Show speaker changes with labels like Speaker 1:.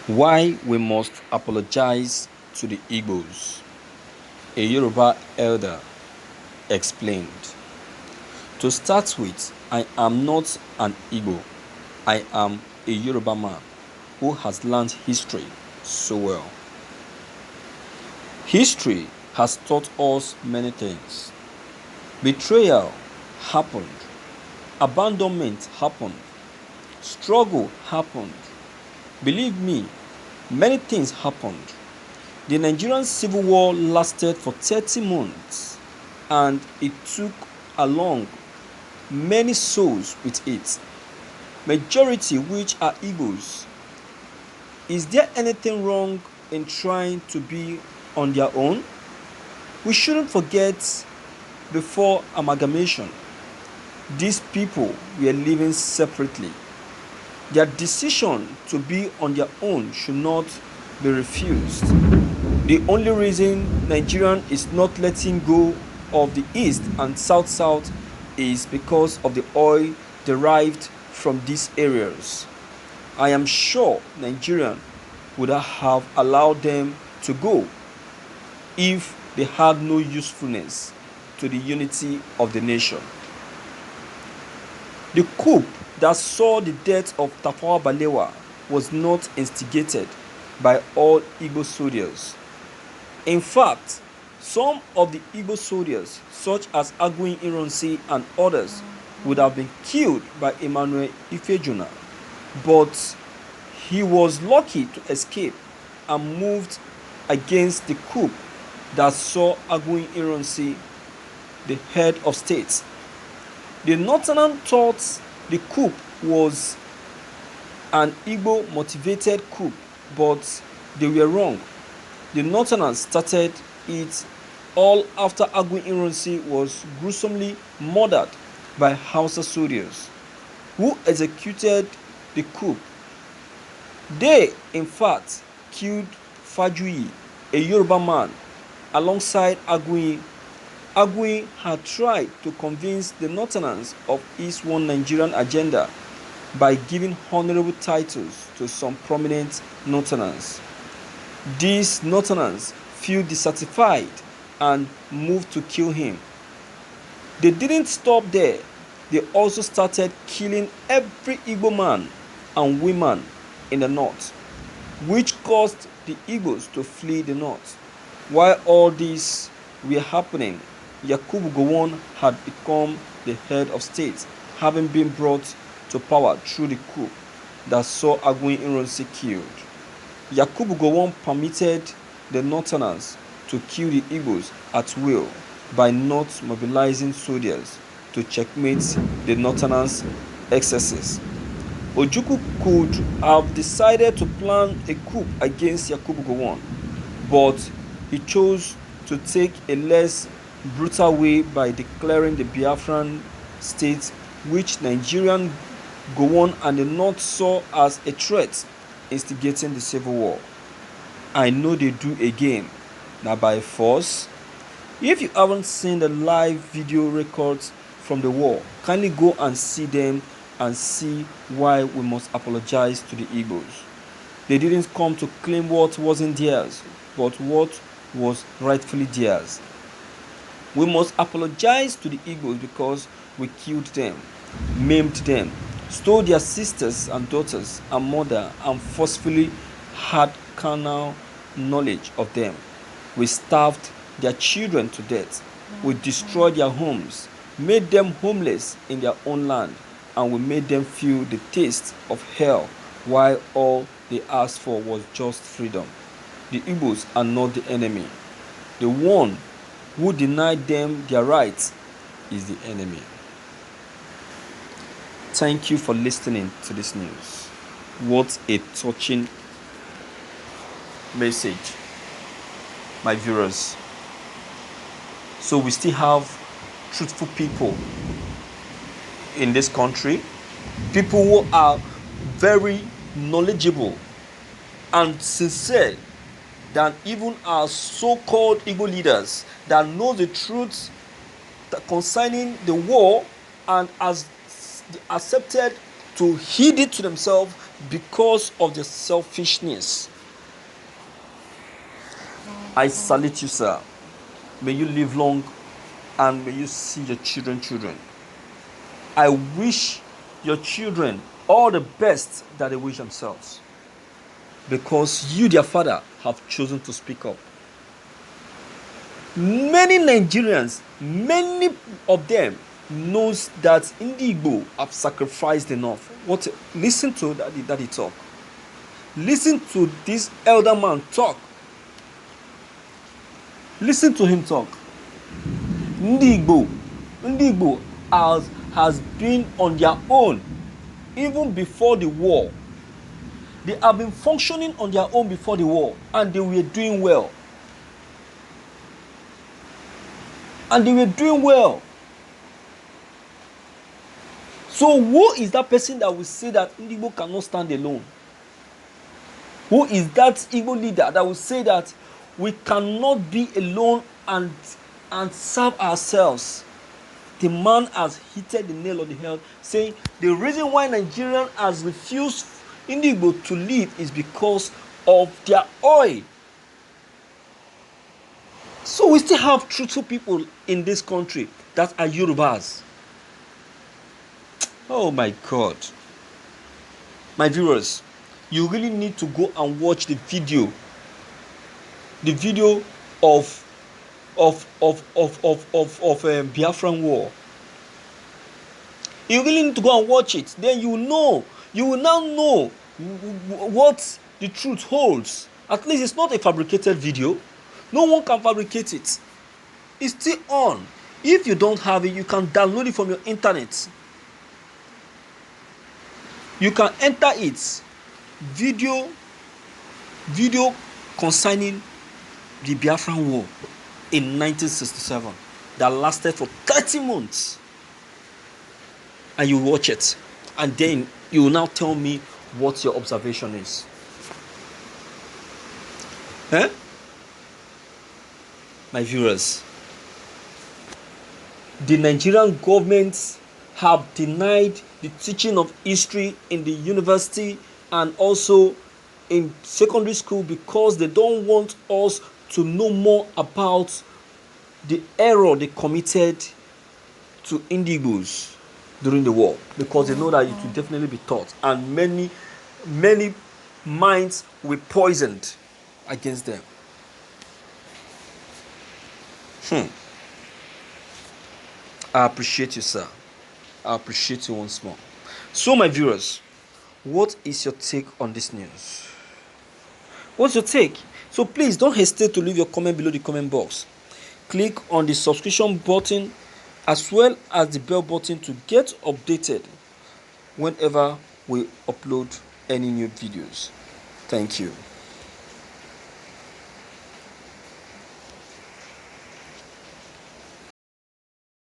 Speaker 1: Why we must apologize to the Igbos, a Yoruba elder explained. To start with, I am not an Igbo. I am a Yoruba man who has learned history so well. History has taught us many things. Betrayal happened, abandonment happened, struggle happened. Believe me, many things happened. The Nigerian Civil War lasted for 30 months and it took along many souls with it, majority which are Igbos. Is there anything wrong in trying to be on their own? We shouldn't forget, before amalgamation, these people were living separately. Their decision to be on their own should not be refused. The only reason Nigerian is not letting go of the East and South is because of the oil derived from these areas. I am sure Nigerian would have allowed them to go if they had no usefulness to the unity of the nation. The coup that saw the death of Tafawa Balewa was not instigated by all Igbo soldiers. In fact, some of the Igbo soldiers, such as Aguiyi Ironsi and others, would have been killed by Emmanuel Ifejuna, but he was lucky to escape and moved against the coup that saw Aguiyi Ironsi the head of state. The Northerners thought the coup was an Igbo motivated coup, but they were wrong. The Northerners started it all after Aguiyi Ironsi was gruesomely murdered by Hausa soldiers who executed the coup. They, in fact, killed Fajuyi, a Yoruba man, alongside Aguiyi. Aguiyi had tried to convince the Northerners of his One Nigerian agenda by giving honorable titles to some prominent Northerners. These Northerners feel dissatisfied and moved to kill him. They didn't stop there. They also started killing every Igbo man and woman in the north, which caused the Igbos to flee the north. While all this were happening, Yakubu Gowon had become the head of state, having been brought to power through the coup that saw Aguiyi Ironsi killed. Yakubu Gowon permitted the Northerners to kill the Igbos at will by not mobilizing soldiers to checkmate the Northerners' excesses. Ojukwu could have decided to plan a coup against Yakubu Gowon, but he chose to take a less brutal way by declaring the Biafran state, which Nigerian Gowon and the North saw as a threat, instigating the civil war. I know they do again, now by force. If you haven't seen the live video records from the war, kindly go and see them and see why we must apologize to the Igbos. They didn't come to claim what wasn't theirs, but what was rightfully theirs. We must apologize to the Igbos because we killed them, maimed them, stole their sisters and daughters and mother, and forcefully had carnal knowledge of them. We starved their children to death. We destroyed their homes, made them homeless in their own land, and we made them feel the taste of hell while all they asked for was just freedom. The Igbos are not the enemy. The one who denied them their rights is the enemy. Thank you for listening to this news. What a touching message, my viewers. So we still have truthful people in this country, people who are very knowledgeable and sincere than even our so-called Igbo leaders that know the truth concerning the war and has accepted to heed it to themselves because of their selfishness. I salute you, sir. May you live long and may you see your children. I wish your children all the best that they wish themselves, because you, their father, have chosen to speak up. Many Nigerians, many of them knows that Igbo have sacrificed enough. Listen to daddy talk. Listen to this elder man talk. Listen to him talk. Igbo has been on their own even before the war. They have been functioning on their own before the war, and they were doing well. So who is that person that will say that Igbo cannot stand alone? Who is that Igbo leader that will say that we cannot be alone and serve ourselves? The man has hit the nail on the head, saying the reason why Nigerian has refused Igbo to leave is because of their oil. So we still have truthful people in this country that are Yorubas. Oh my God. My viewers, you really need to go and watch the video. The video of Biafran war. You really need to go and watch it. Then you will now know what the truth holds. At least it's not a fabricated video. No one can fabricate it. It's still on. If you don't have it, you can download it from your internet. You can enter it. Video concerning the Biafran war in 1967 that lasted for 30 months. And you watch it. And then you will now tell me what your observation is. My viewers, the Nigerian government have denied the teaching of history in the university and also in secondary school because they don't want us to know more about the error they committed to Igbos during the war, because they know that it will definitely be taught, and many minds were poisoned against them. I appreciate you, sir. I appreciate you once more. So, my viewers, what is your take on this news? What's your take? So please don't hesitate to leave your comment below the comment box. Click on the subscription button as well as the bell button to get updated whenever we upload any new videos. Thank you.